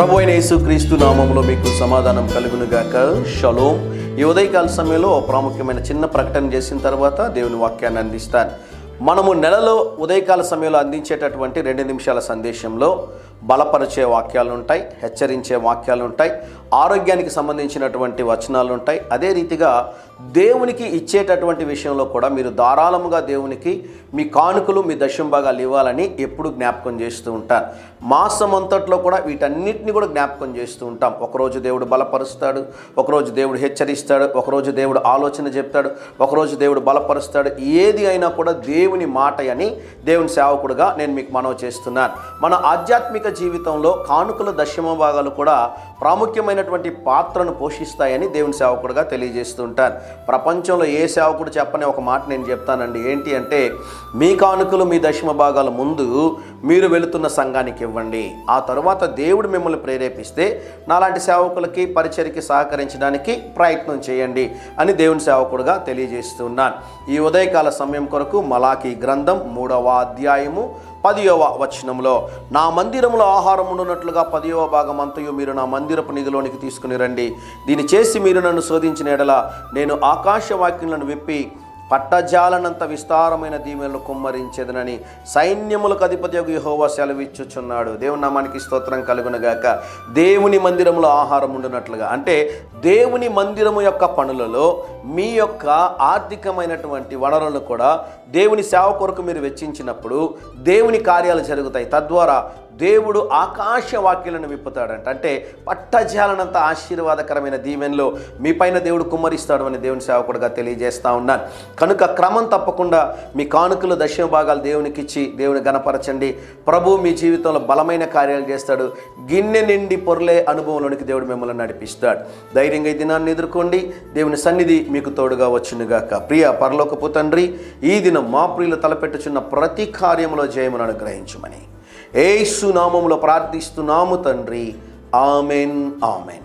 ప్రభు అయిన యేసుక్రీస్తు నామములో మీకు సమాధానం కలుగునుగాక. షలోం. ఈ ఉదయకాల సమయంలో ప్రాముఖ్యమైన చిన్న ప్రకటన చేసిన తర్వాత దేవుని వాక్యాన్ని అందిస్తాను. మనము నెలలో ఉదయకాల సమయంలో అందించేటటువంటి 2 నిమిషాల సందేశంలో బలపరిచే వాక్యాలు ఉంటాయి, హెచ్చరించే వాక్యాలు ఉంటాయి, ఆరోగ్యానికి సంబంధించినటువంటి వచనాలు ఉంటాయి. అదే రీతిగా దేవునికి ఇచ్చేటటువంటి విషయంలో కూడా మీరు ధారాళముగా దేవునికి మీ కానుకలు, మీ దశంభాగాలు ఇవ్వాలని ఎప్పుడు జ్ఞాపకం చేస్తూ ఉంటాను. మాసం అంతట్లో కూడా వీటన్నిటిని కూడా జ్ఞాపకం చేస్తూ ఉంటాం. ఒకరోజు దేవుడు బలపరుస్తాడు, ఒకరోజు దేవుడు హెచ్చరిస్తాడు, ఒకరోజు దేవుడు ఆలోచన చెప్తాడు, ఒకరోజు దేవుడు బలపరుస్తాడు. ఏది అయినా కూడా దేవుని మాట అని దేవుని సేవకుడుగా నేను మీకు మనవి చేస్తున్నాను. మన ఆధ్యాత్మిక జీవితంలో కానుకల దశమ భాగాలు కూడా ప్రాముఖ్యమైనటువంటి పాత్రను పోషిస్తాయని దేవుని సేవకుడుగా తెలియజేస్తూ ఉంటాను. ప్రపంచంలో ఏ సేవకుడు చెప్పని ఒక మాట నేను చెప్తానండి. ఏంటి అంటే, మీ కానుకలు, మీ దశమ భాగాల ముందు మీరు వెళుతున్న సంఘానికి ఇవ్వండి. ఆ తర్వాత దేవుడు మిమ్మల్ని ప్రేరేపిస్తే నాలాంటి సేవకులకి పరిచర్యకి సహకరించడానికి ప్రయత్నం చేయండి అని దేవుని సేవకుడుగా తెలియజేస్తున్నాను. ఈ ఉదయకాల సమయం కొరకు మలాకీ గ్రంథం 3వ అధ్యాయము 10వ వచనంలో, నా మందిరములో ఆహారం ఉండునట్లుగా 10వ భాగం అంతయు మీరు నా మందిరపు నిధిలోనికి తీసుకుని రండి. దీన్ని చేసి మీరు నన్ను శోధించిన ఎడల నేను ఆకాశవాక్యములను విప్పి పట్టజాలనంత విస్తారమైన దీవెనలు కుమ్మరించేదనని సైన్యములకు అధిపతియగు యెహోవా సెలవిచ్చుచున్నాడు. దేవుని నామానికి స్తోత్రం కలుగునుగాక. దేవుని మందిరములో ఆహారం ఉండునట్లుగా అంటే దేవుని మందిరము యొక్క పనులలో మీ యొక్క ఆర్థికమైనటువంటి వనరులను కూడా దేవుని సేవ కొరకు మీరు వెచ్చించినప్పుడు దేవుని కార్యాలు జరుగుతాయి. తద్వారా దేవుడు ఆకాశ వాక్యాలను విప్పుతాడంట. అంటే పట్టజాలనంత ఆశీర్వాదకరమైన దీవెనలో మీ పైన దేవుడు కుమ్మరిస్తాడు అని దేవుని సేవకుడుగా తెలియజేస్తూ ఉన్నాను. కనుక క్రమం తప్పకుండా మీ కానుకలు, దశమ భాగాలు దేవునికి ఇచ్చి దేవుని గణపరచండి. ప్రభు మీ జీవితంలో బలమైన కార్యాలు చేస్తాడు. గిన్నె నిండి పొర్లే అనుభవంలోనికి దేవుడు మిమ్మల్ని నడిపిస్తాడు. ధైర్యంగా ఈ దినాన్ని ఎదుర్కోండి. దేవుని సన్నిధి మీకు తోడుగా వచ్చునుగాక. ప్రియ పరలోకపు తండ్రి, ఈ దినం మా ప్రియులు తలపెట్టుచున్న ప్రతి కార్యములో జయమును అనుగ్రహించుమని యేసు నామములో ప్రార్థిస్తున్నాము తండ్రి. Amen, amen.